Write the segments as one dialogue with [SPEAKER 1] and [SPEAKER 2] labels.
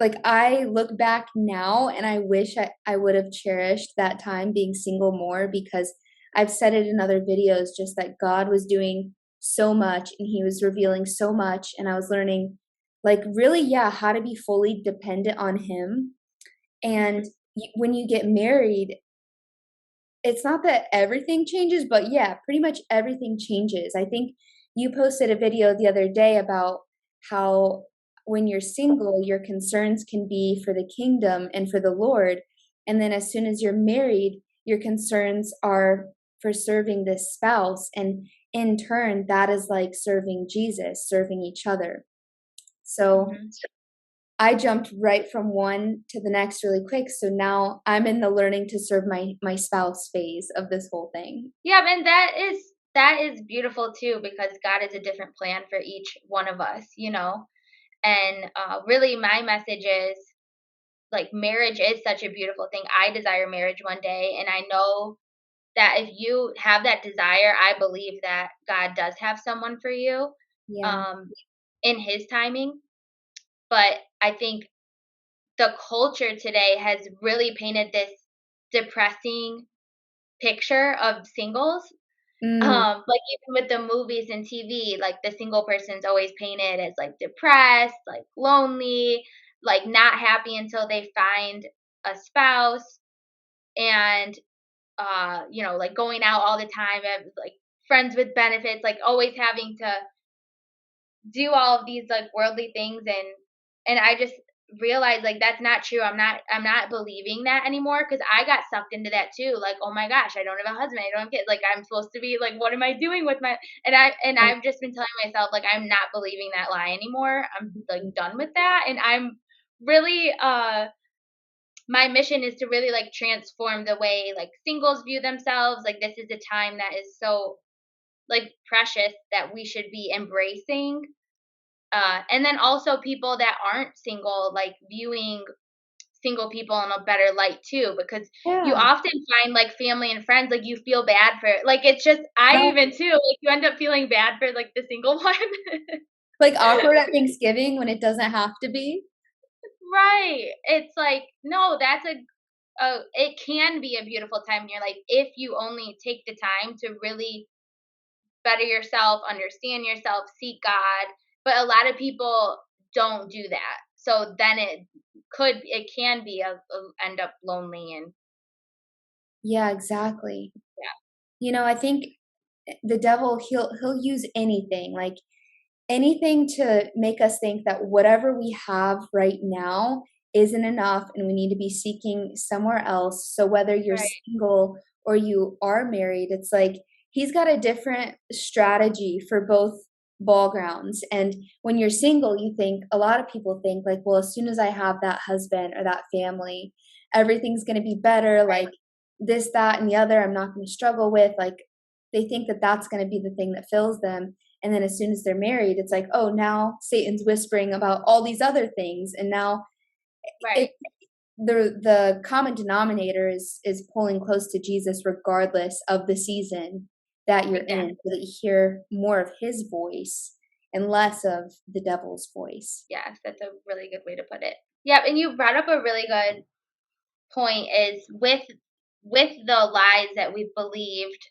[SPEAKER 1] like I look back now and I wish I would have cherished that time being single more, because I've said it in other videos just that God was doing so much and he was revealing so much, and I was learning like really, yeah, how to be fully dependent on him. And
[SPEAKER 2] Mhm.
[SPEAKER 1] when you get married, it's not that everything changes, but yeah, pretty much everything changes. I think you posted a video the other day about how when you're single, your concerns can be for the kingdom and for the Lord. And then as soon as you're married, your concerns are for serving this spouse. And in turn, that is like serving Jesus, serving each other. So
[SPEAKER 2] Mhm.
[SPEAKER 1] I jumped right from one to the next really quick. So now I'm in the learning to serve my spouse phase of this whole thing.
[SPEAKER 2] Yeah, and that is beautiful too because God has a different plan for each one of us, you know. And really, my message is like marriage is such a beautiful thing. I desire marriage one day, and I know that if you have that desire, I believe that God does have someone for you
[SPEAKER 1] Yeah.
[SPEAKER 2] um, in His timing. But I think the culture today has really painted this depressing picture of singles.
[SPEAKER 1] Mm,
[SPEAKER 2] Like even with the movies and TV, like the single person's always painted as like depressed, like lonely, like not happy until they find a spouse and like going out all the time and like friends with benefits, like always having to do all of these like worldly things and I just realized like that's not true. I'm not believing that anymore because I got sucked into that too. Like, oh my gosh, I don't have a husband, I don't have kids. Like I'm supposed to be like, what am I doing with my and
[SPEAKER 1] right.
[SPEAKER 2] I've just been telling myself like I'm not believing that lie anymore. I'm like done with that. And I'm really my mission is to really like transform the way like singles view themselves. Like this is a time that is so like precious that we should be embracing and then also people that aren't single, like viewing single people in a better light too, because you
[SPEAKER 1] Yeah.
[SPEAKER 2] often find like family and friends, like you feel bad for like it's just I
[SPEAKER 1] No,
[SPEAKER 2] even too, like you end up feeling bad for like the single one.
[SPEAKER 1] like awkward at Thanksgiving when it doesn't have to be.
[SPEAKER 2] Right. It's like, no, that's a it can be a beautiful time in your life if you only take the time to really better yourself, understand yourself, seek God. But a lot of people don't do that. So then it can be end up lonely and
[SPEAKER 1] Yeah, exactly.
[SPEAKER 2] yeah,
[SPEAKER 1] I think the devil, he'll use anything, like anything to make us think that whatever we have right now isn't enough and we need to be seeking somewhere else. So whether you're
[SPEAKER 2] right,
[SPEAKER 1] single or you are married, it's like he's got a different strategy for both ball grounds. And when you're single, you think a lot of people think like, well, as soon as I have that husband or that family, everything's going to be better,
[SPEAKER 2] right,
[SPEAKER 1] like this, that, and the other, I'm not going to struggle with, like they think that that's going to be the thing that fills them. And then as soon as they're married, it's like, oh, now Satan's whispering about all these other things. And now
[SPEAKER 2] right.
[SPEAKER 1] it the common denominator is pulling close to Jesus regardless of the season that you're in,
[SPEAKER 2] Exactly.
[SPEAKER 1] so that you hear more of his voice and less of the devil's voice.
[SPEAKER 2] Yes, that's a really good way to put it. Yep, and you brought up a really good point is with the lies that we've believed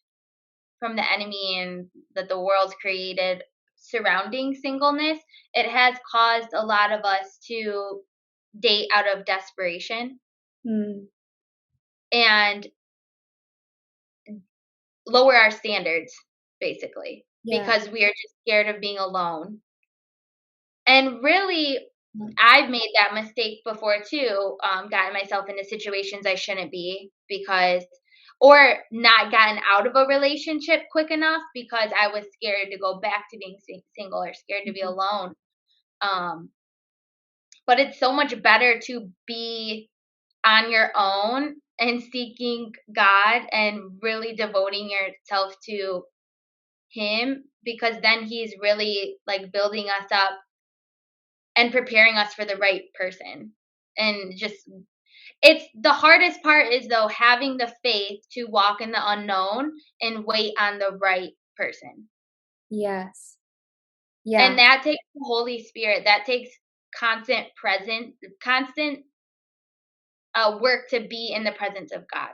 [SPEAKER 2] from the enemy and that the world's created surrounding singleness, it has caused a lot of us to date out of desperation
[SPEAKER 1] Hmm.
[SPEAKER 2] and lower our standards basically
[SPEAKER 1] Yeah.
[SPEAKER 2] because we are just scared of being alone. And really I've made that mistake before too, gotten myself into situations I shouldn't be because or not gotten out of a relationship quick enough because I was scared to go back to being single or scared to be
[SPEAKER 1] Mhm.
[SPEAKER 2] alone. Um, but it's so much better to be on your own and seeking God and really devoting yourself to Him because then He's really like building us up and preparing us for the right person. And just it's the hardest part is though having the faith to walk in the unknown and wait on the right person.
[SPEAKER 1] Yes.
[SPEAKER 2] And
[SPEAKER 1] Yeah.
[SPEAKER 2] that takes the Holy Spirit. That takes constant work to be in the presence of God.